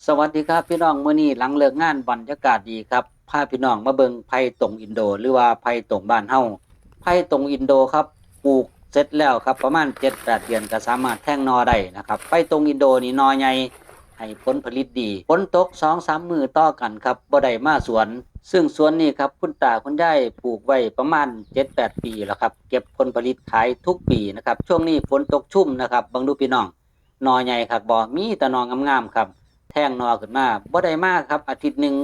สวัสดีครับพี่น้องมื้อนี้หลังเลิกงานบรรยากาศดีครับพาพี่น้องมาเบิ่งไผ่ตงอินโดหรือว่าไผ่ตงบ้านเฮาไผ่ตงอินโดครับปลูกเสร็จแล้วครับประมาณ7-8เดือนก็สามารถแทงหน่อได้นะครับไผ่ตงอินโดนี่หน่อใหญ่ให้ผลผลิตดีฝนตก2-3มื้อต่อกันครับบ่ได้มาสวนซึ่งสวนนี้ครับคุณตาคุณยายปลูกไว้ประมาณ7-8ปีแล้วครับเก็บผลผลิตขายทุกปีนะครับช่วงนี้ฝนตกชุ่มนะครับเบิ่งดูพี่น้องหน่อใหญ่ครับบ่มีแต่หน่องามๆครับ แท่งนอขึ้นมาบ่ได้มากครับอาทิตย์หนึ่ง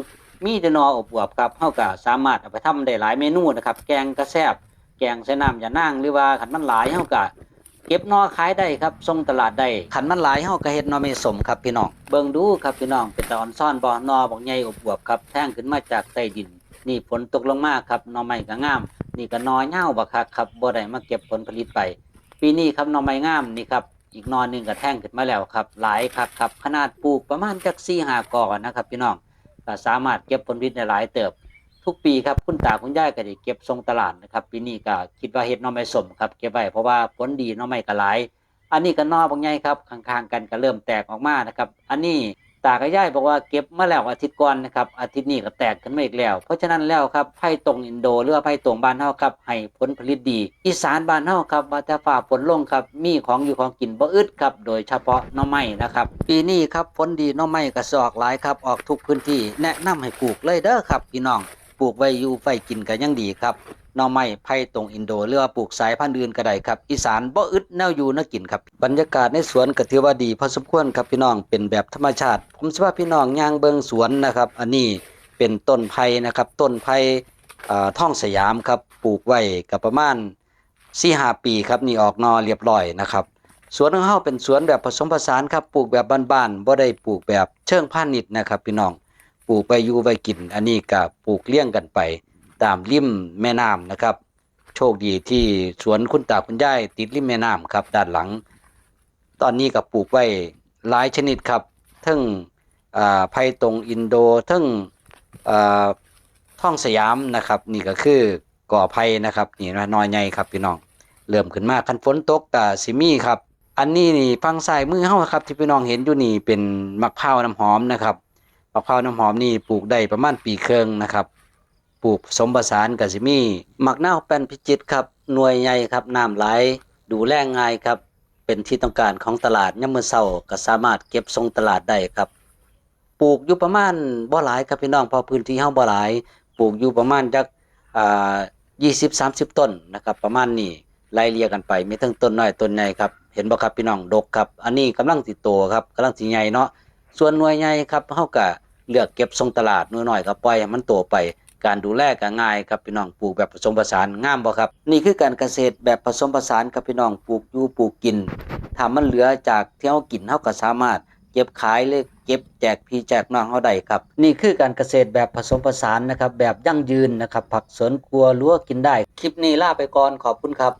มีแต่นออบอวบครับเฮาก็สามารถเอาไปทำได้หลายเมนูนะครับแกงกระแซ่บแกงใส่น้ำยานางหรือว่าคันมันหลายเฮาก็เก็บนอขายได้ครับส่งตลาดได้คันมันหลายเฮาก็เฮ็ดนอเมสมครับพี่น้องเบิ่งดูครับพี่น้องเป็นตาอ่อนซ่อนบ่นอบักใหญ่อบอวบครับแท่งขึ้นมาจากใต้ดินนี่ฝนตกลงมาครับหน่อไม้ก็งามนี่ก็นอเหย้าบักคักครับบ่ได้มาเก็บผลผลิตไปปีนี้ครับหน่อไม้งามนี่ครับ อีกนอนหนึ่งก็แท่งขึ้นมาแล้วครับหลายครับขนาดปลูกประมาณจัก4-5 กอนะครับพี่น้องก็สามารถเก็บผลผลิตได้หลายเติบทุกปีครับคุณตาคุณยายก็ได้เก็บส่งตลาดนะครับปีนี้ก็คิดว่าเฮ็ดหน่อไม้ส้มครับเก็บไว้เพราะว่าผลดีหน่อไม้ก็หลายอันนี้ก็นอบางใหญ่ครับข้างๆกันก็เริ่มแตกออกมานะครับอันนี้ตากับยายบอกว่าเก็บมาแล้วอาทิตย์ก่อนนะครับอาทิตย์นี้ก็แตกขึ้นมาอีกแล้วเพราะฉะนั้นแล้วครับไผ่ตรงอินโดหรือว่าไผ่ตรงบ้านเฮาครับให้ผลผลิตดีอีสานบ้านเฮาครับว่าแต่ฟ้าฝนลงครับมีของอยู่ของกินบ่อึดครับโดยเฉพาะหน่อไม้นะครับปีนี้ครับฝนดีหน่อไม้ก็สิออกหลายครับออกทุกพื้นที่แนะนำให้ปลูกเลยเด้อครับพี่น้องปลูกไว้อยู่ไว้กินก็ยังดีครับหน่อไม้ไผ่ตรงอินโดหรือว่าปลูกสายพันธุ์อื่นก็ได้ครับอีสานบ่อึดแนวอยู่แนวกินครับบรรยากาศในสวนก็ถือว่าดีพอสมควรครับพี่น้องเป็นแบบธรรมชาติผมสิว่าพี่น้องย่างเบิ่งสวนนะครับอันนี้เป็นต้นไผ่นะครับต้นไผ่ท่องสยามครับปลูกไว้ก็ประมาณ4-5 ปีครับนี่ออกหน่อเรียบร้อยนะครับสวนของเฮาเป็นสวนแบบผสมผสานครับปลูกแบบบ้านๆบ่ได้ปลูกแบบเชิงพาณิชย์นะครับพี่น้องปลูกไปอยู่ไว้กินอันนี้ก็ปลูกเลี้ยงกันไปตามริมแม่น้ำนะครับโชคดีที่สวนคุณตาคุณยายติดริมแม่น้ำครับด้านหลังตอนนี้ก็ปลูกไว้หลายชนิดครับทั้งไผ่ตรงอินโดทั้งอ่า ท่องสยามนะครับนี่ก็คือก่อไผ่นะครับนี่นะน้อยใหญ่ครับพี่น้องเริ่มขึ้นมาคันฝนตกก็สิมีครับอันนี้นี่ฝั่งซ้ายมือเฮาครับที่พี่น้องเห็นอยู่นี่เป็นมะพร้าวน้ำหอมนะครับมะพร้าวน้ำหอมนี่ปลูกได้ประมาณปีครึ่งนะครับปลูกผสมผสานก็สิมีมักนาวแป้นพิจิตรครับหน่วยใหญ่ครับน้ำไหลดูแลง่ายครับเป็นที่ต้องการของตลาดยามมื้อเช้าก็สามารถเก็บส่งตลาดได้ครับปลูกอยู่ประมาณบ่หลายครับพี่น้องเพราะพื้นที่เฮาบ่หลาย ปลูกอยู่ประมาณจักอ่า20-30ต้นนะครับประมาณนี้ไล่เลี่ยกันไปมีทั้งต้นน้อยต้นใหญ่ครับเห็นบ่ครับพี่น้องดกครับอันนี้กำลังสิโตครับกำลังสิใหญ่เนาะส่วนหน่วยใหญ่ครับเฮาก็เลือกเก็บส่งตลาดหน่วยน้อยก็ปล่อยให้มันโตไปการดูแลก็ง่ายครับพี่น้องปลูกแบบผสมผสานงามบ่ครับนี่คือการเกษตรแบบผสมผสานครับพี่น้องปลูกอยู่ปลูกกินถ้ามันเหลือจากที่เฮากินเฮาก็สามารถ เก็บขายเลยเก็บแจกพี่แจกน้องเฮาได้ครับนี่คือการเกษตรแบบผสมผสานนะครับแบบยั่งยืนนะครับผักสวนครัวรั้วกินได้คลิปนี้ลาไปก่อนขอบคุณครับ